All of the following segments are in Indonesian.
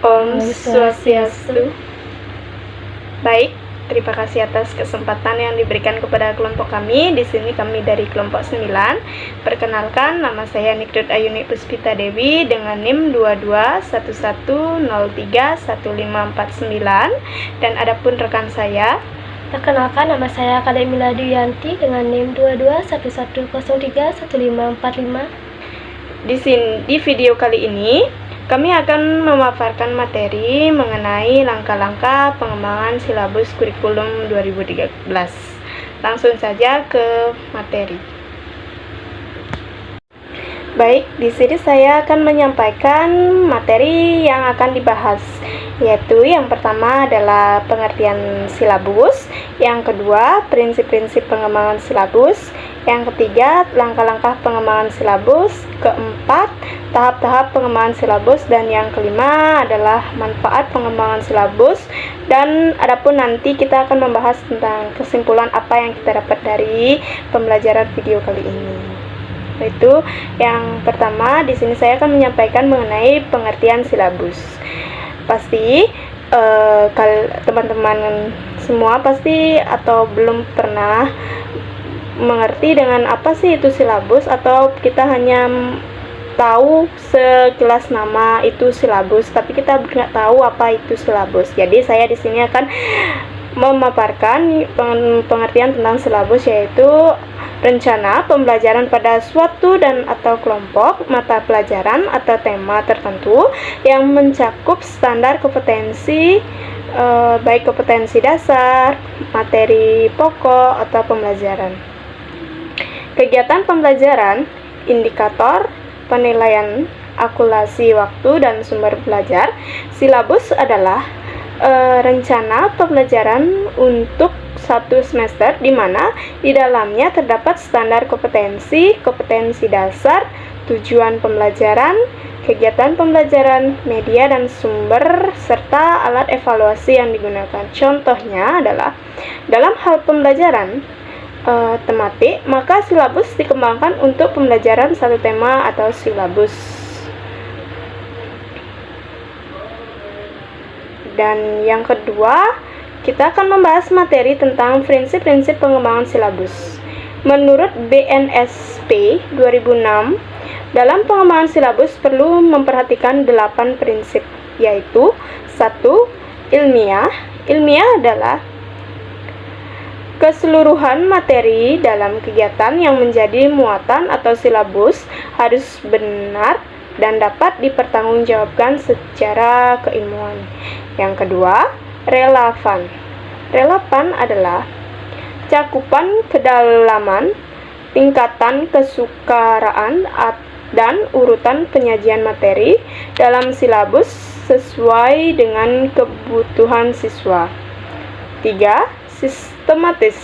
Om Swastiastu. Baik, terima kasih atas kesempatan yang diberikan kepada kelompok kami. Di sini kami dari kelompok 9. Perkenalkan, nama saya Nikdut Ayuni Puspita Dewi dengan NIM 2211031549, dan adapun rekan saya. Perkenalkan, nama saya Kademila Duyanti dengan NIM 2211031545. Di video kali ini kami akan memaparkan materi mengenai langkah-langkah pengembangan silabus kurikulum 2013. Langsung saja ke materi. Baik, di sini saya akan menyampaikan materi yang akan dibahas, yaitu yang pertama adalah pengertian silabus, yang kedua prinsip-prinsip pengembangan silabus, yang ketiga langkah-langkah pengembangan silabus, keempat tahap-tahap pengembangan silabus, dan yang kelima adalah manfaat pengembangan silabus. Dan adapun nanti kita akan membahas tentang kesimpulan apa yang kita dapat dari pembelajaran video kali ini. Itu yang pertama, di sini saya akan menyampaikan mengenai pengertian silabus. Pasti teman-teman semua pasti atau belum pernah mengerti dengan apa sih itu silabus, atau kita hanya tahu sekilas nama itu silabus, tapi kita nggak tahu apa itu silabus. Jadi saya di sini akan memaparkan pengertian tentang silabus, yaitu rencana pembelajaran pada suatu dan atau kelompok mata pelajaran atau tema tertentu yang mencakup standar kompetensi, baik kompetensi dasar, materi pokok, atau pembelajaran. Kegiatan pembelajaran, indikator, penilaian, akumulasi waktu, dan sumber belajar. Silabus adalah rencana pembelajaran untuk satu semester, di mana di dalamnya terdapat standar kompetensi, kompetensi dasar, tujuan pembelajaran, kegiatan pembelajaran, media dan sumber, serta alat evaluasi yang digunakan. Contohnya adalah dalam hal pembelajaran tematik, maka silabus dikembangkan untuk pembelajaran satu tema atau silabus. Dan yang kedua, kita akan membahas materi tentang prinsip-prinsip pengembangan silabus. Menurut BNSP 2006, dalam pengembangan silabus perlu memperhatikan 8 prinsip, yaitu 1. Ilmiah. Ilmiah adalah keseluruhan materi dalam kegiatan yang menjadi muatan atau silabus harus benar dan dapat dipertanggungjawabkan secara keilmuan. Yang kedua, relevan. Relevan adalah cakupan kedalaman, tingkatan kesukaraan, dan urutan penyajian materi dalam silabus sesuai dengan kebutuhan siswa. 3. Sistematis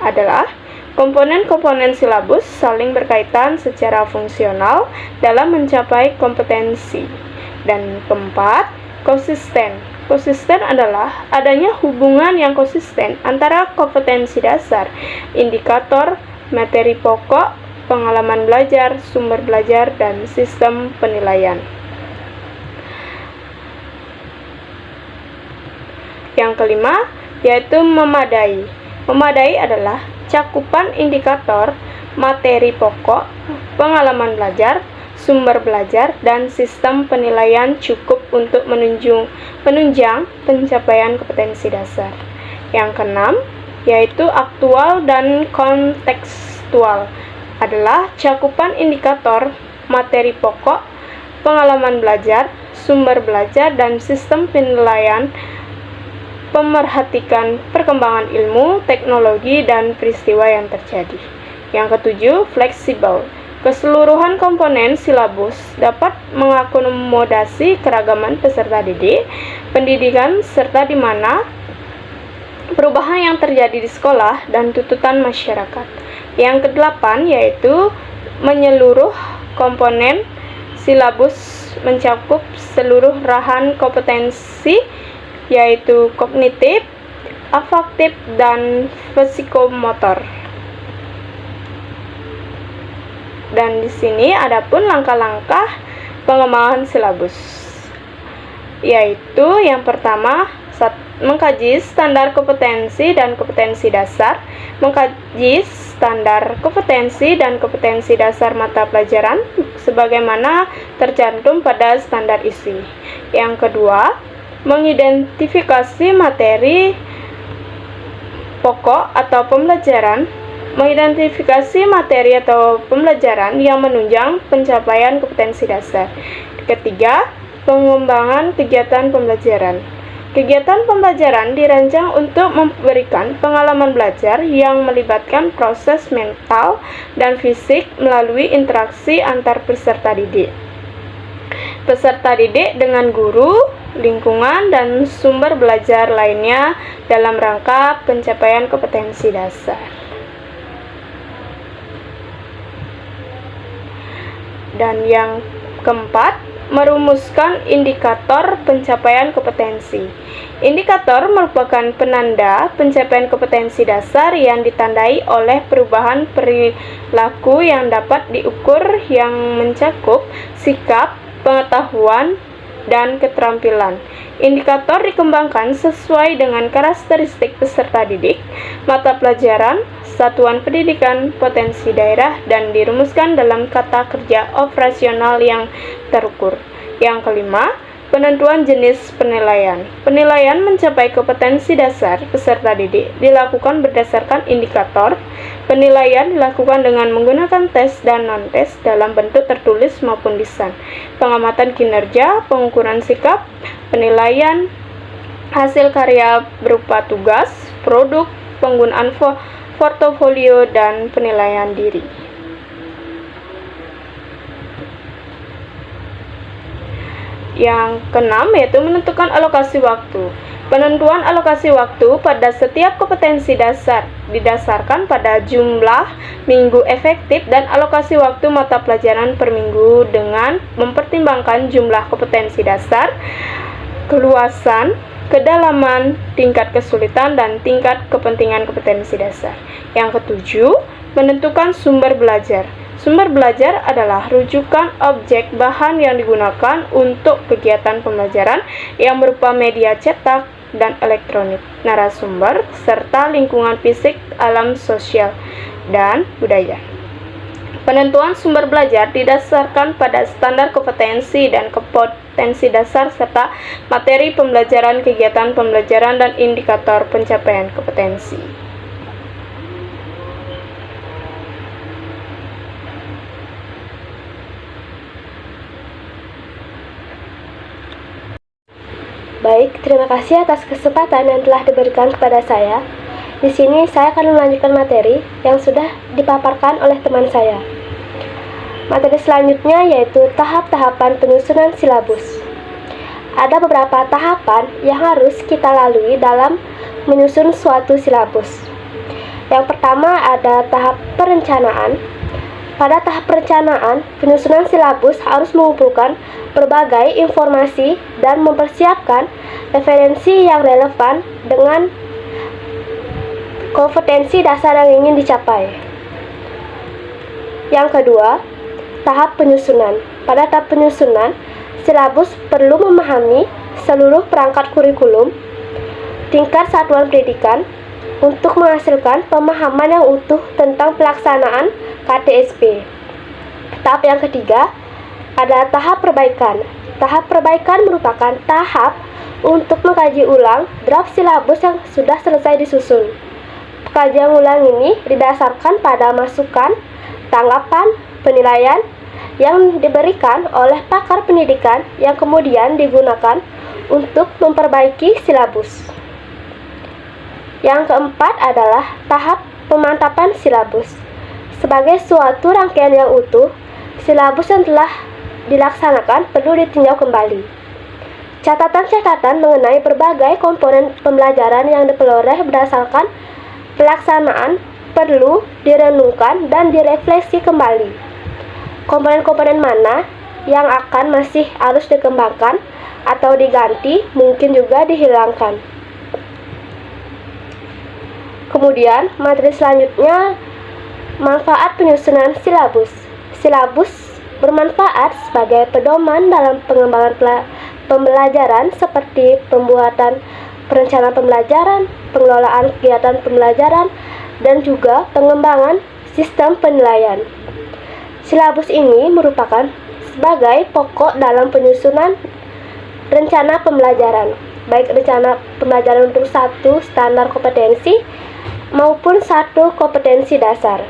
adalah komponen-komponen silabus saling berkaitan secara fungsional dalam mencapai kompetensi. Dan keempat, konsisten. Konsisten adalah adanya hubungan yang konsisten antara kompetensi dasar, indikator, materi pokok, pengalaman belajar, sumber belajar, dan sistem penilaian. Yang kelima, yaitu memadai. Memadai adalah cakupan indikator, materi pokok, pengalaman belajar, sumber belajar, dan sistem penilaian cukup untuk menunjang pencapaian kompetensi dasar. Yang keenam, yaitu aktual dan kontekstual, adalah cakupan indikator, materi pokok, pengalaman belajar, sumber belajar, dan sistem penilaian, pemerhatikan perkembangan ilmu, teknologi, dan peristiwa yang terjadi. Yang ketujuh, fleksibel. Keseluruhan komponen silabus dapat mengakomodasi keragaman peserta didik, pendidikan, serta di mana perubahan yang terjadi di sekolah dan tuntutan masyarakat. Yang kedelapan, yaitu menyeluruh. Komponen silabus mencakup seluruh rahan kompetensi, yaitu kognitif, afektif, dan psikomotor. Dan di sini adapun langkah-langkah pengembangan silabus. yaitu yang pertama, mengkaji standar kompetensi dan kompetensi dasar, mengkaji standar kompetensi dan kompetensi dasar mata pelajaran sebagaimana tercantum pada standar isi. Yang kedua, mengidentifikasi materi pokok atau pembelajaran, mengidentifikasi materi atau pembelajaran yang menunjang pencapaian kompetensi dasar. Ketiga, pengembangan kegiatan pembelajaran. Kegiatan pembelajaran dirancang untuk memberikan pengalaman belajar yang melibatkan proses mental dan fisik melalui interaksi antar peserta didik. Peserta didik dengan guru, lingkungan, dan sumber belajar lainnya dalam rangka pencapaian kompetensi dasar. Dan yang keempat, merumuskan indikator pencapaian kompetensi. Indikator merupakan penanda pencapaian kompetensi dasar yang ditandai oleh perubahan perilaku yang dapat diukur yang mencakup sikap, pengetahuan, dan keterampilan. Indikator dikembangkan sesuai dengan karakteristik peserta didik, mata pelajaran, satuan pendidikan, potensi daerah, dan dirumuskan dalam kata kerja operasional yang terukur. Yang kelima, penentuan jenis penilaian. Penilaian mencapai kompetensi dasar peserta didik dilakukan berdasarkan indikator. Penilaian dilakukan dengan menggunakan tes dan non-tes dalam bentuk tertulis maupun lisan. Pengamatan kinerja, pengukuran sikap, penilaian hasil karya berupa tugas, produk, penggunaan portofolio, dan penilaian diri. Yang keenam yaitu menentukan alokasi waktu. Penentuan alokasi waktu pada setiap kompetensi dasar didasarkan pada jumlah minggu efektif dan alokasi waktu mata pelajaran per minggu dengan mempertimbangkan jumlah kompetensi dasar, keluasan, kedalaman, tingkat kesulitan, dan tingkat kepentingan kompetensi dasar. Yang ketujuh, menentukan sumber belajar. Sumber belajar adalah rujukan objek bahan yang digunakan untuk kegiatan pembelajaran yang berupa media cetak dan elektronik, narasumber, serta lingkungan fisik, alam sosial, dan budaya. Penentuan sumber belajar didasarkan pada standar kompetensi dan kompetensi dasar serta materi pembelajaran, kegiatan pembelajaran, dan indikator pencapaian kompetensi. Baik, terima kasih atas kesempatan yang telah diberikan kepada saya. Di sini saya akan melanjutkan materi yang sudah dipaparkan oleh teman saya. Materi selanjutnya yaitu tahap-tahapan penyusunan silabus. Ada beberapa tahapan yang harus kita lalui dalam menyusun suatu silabus. Yang pertama ada tahap perencanaan. Pada tahap perencanaan, penyusunan silabus harus mengumpulkan berbagai informasi dan mempersiapkan referensi yang relevan dengan kompetensi dasar yang ingin dicapai. Yang kedua, tahap penyusunan. Pada tahap penyusunan, silabus perlu memahami seluruh perangkat kurikulum tingkat satuan pendidikan untuk menghasilkan pemahaman yang utuh tentang pelaksanaan KTSP. Tahap yang ketiga ada tahap perbaikan. Tahap perbaikan merupakan tahap untuk mengkaji ulang draft silabus yang sudah selesai disusun. Pengkajian ulang ini didasarkan pada masukan, tanggapan, penilaian yang diberikan oleh pakar pendidikan yang kemudian digunakan untuk memperbaiki silabus. Yang keempat adalah tahap pemantapan silabus. Sebagai suatu rangkaian yang utuh, silabus yang telah dilaksanakan perlu ditinjau kembali. Catatan-catatan mengenai berbagai komponen pembelajaran yang diperoleh berdasarkan pelaksanaan perlu direnungkan dan direfleksi kembali. Komponen-komponen mana yang akan masih harus dikembangkan atau diganti, mungkin juga dihilangkan. Kemudian, materi selanjutnya, manfaat penyusunan silabus. Silabus bermanfaat sebagai pedoman dalam pengembangan pembelajaran seperti pembuatan perencanaan pembelajaran, pengelolaan kegiatan pembelajaran, dan juga pengembangan sistem penilaian. Silabus ini merupakan sebagai pokok dalam penyusunan rencana pembelajaran, baik rencana pembelajaran untuk satu standar kompetensi maupun satu kompetensi dasar.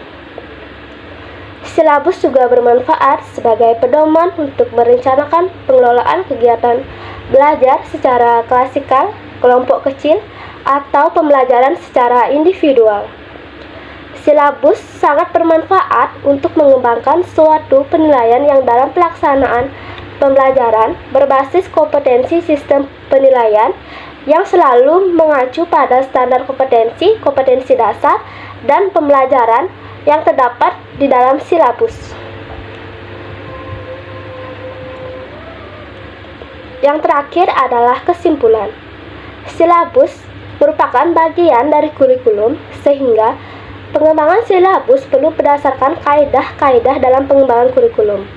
Silabus juga bermanfaat sebagai pedoman untuk merencanakan pengelolaan kegiatan belajar secara klasikal, kelompok kecil, atau pembelajaran secara individual. Silabus sangat bermanfaat untuk mengembangkan suatu penilaian yang dalam pelaksanaan pembelajaran berbasis kompetensi sistem penilaian yang selalu mengacu pada standar kompetensi, kompetensi dasar, dan pembelajaran yang terdapat di dalam silabus. Yang terakhir adalah kesimpulan. Silabus merupakan bagian dari kurikulum, sehingga pengembangan silabus perlu berdasarkan kaidah-kaidah dalam pengembangan kurikulum.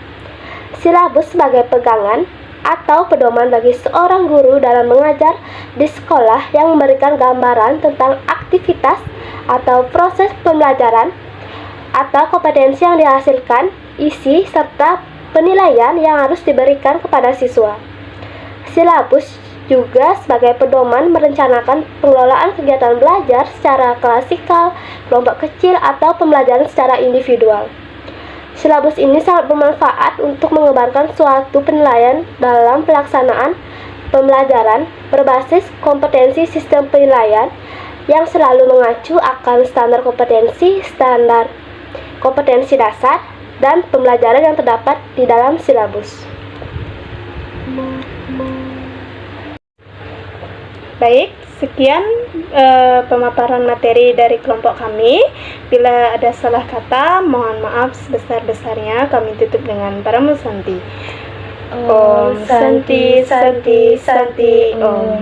Silabus sebagai pegangan atau pedoman bagi seorang guru dalam mengajar di sekolah yang memberikan gambaran tentang aktivitas atau proses pembelajaran atau kompetensi yang dihasilkan, isi, serta penilaian yang harus diberikan kepada siswa. Silabus juga sebagai pedoman merencanakan pengelolaan kegiatan belajar secara klasikal, kelompok kecil, atau pembelajaran secara individual. Silabus ini sangat bermanfaat untuk mengembangkan suatu penilaian dalam pelaksanaan pembelajaran berbasis kompetensi sistem penilaian yang selalu mengacu akan standar kompetensi dasar, dan pembelajaran yang terdapat di dalam silabus. Baik, sekian pemaparan materi dari kelompok kami. Bila ada salah kata, mohon maaf sebesar-besarnya. Kami tutup dengan Paramo Santi. Om Santi Santi Santi Om.